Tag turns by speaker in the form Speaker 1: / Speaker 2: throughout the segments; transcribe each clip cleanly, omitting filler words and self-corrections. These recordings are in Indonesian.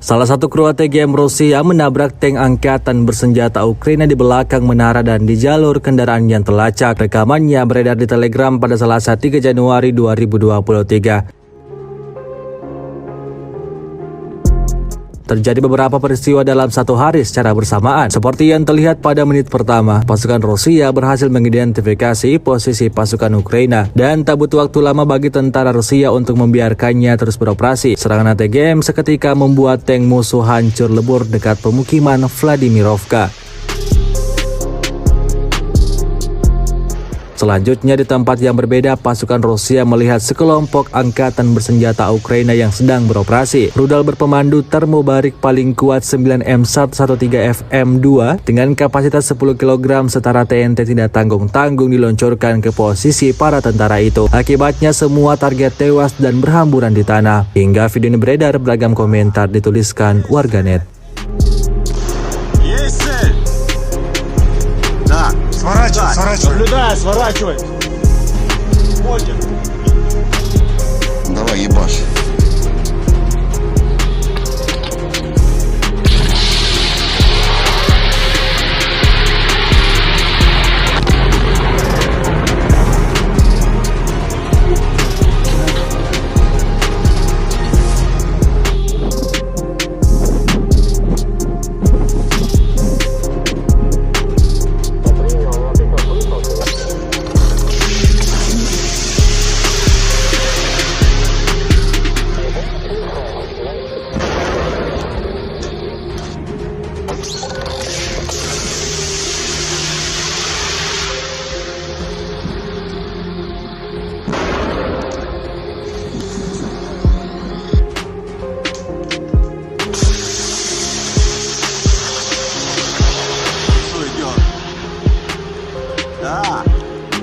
Speaker 1: Salah satu kru ATGM Rusia menabrak tank angkatan bersenjata Ukraina di belakang menara dan di jalur kendaraan yang terlacak. Rekamannya beredar di Telegram pada Selasa 3 Januari 2023. Terjadi beberapa peristiwa dalam satu hari secara bersamaan. Seperti yang terlihat pada menit pertama, pasukan Rusia berhasil mengidentifikasi posisi pasukan Ukraina dan tak butuh waktu lama bagi tentara Rusia untuk membiarkannya terus beroperasi. Serangan ATGM seketika membuat tank musuh hancur lebur dekat pemukiman Vladimirovka. Selanjutnya di tempat yang berbeda, pasukan Rusia melihat sekelompok angkatan bersenjata Ukraina yang sedang beroperasi. Rudal berpemandu termobarik paling kuat 9M113FM2 dengan kapasitas 10 kg setara TNT tidak tanggung-tanggung diluncurkan ke posisi para tentara itu. Akibatnya semua target tewas dan berhamburan di tanah. Hingga video ini beredar, beragam komentar dituliskan warganet.
Speaker 2: Сворачивай.
Speaker 3: Давай, ебашь.
Speaker 2: Да,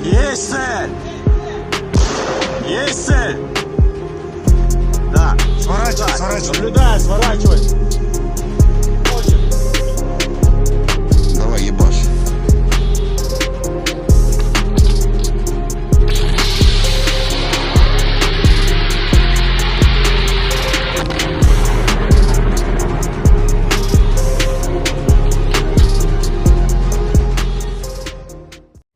Speaker 2: есть цель! Есть цель! Да,
Speaker 3: Сворачивай.
Speaker 2: наблюдай, сворачивай!
Speaker 3: Давай, ебашь.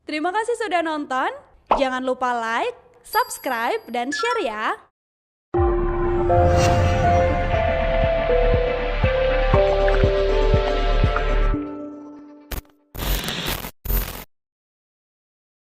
Speaker 4: Terima kasih sudah nonton. Jangan lupa like, subscribe, dan share ya.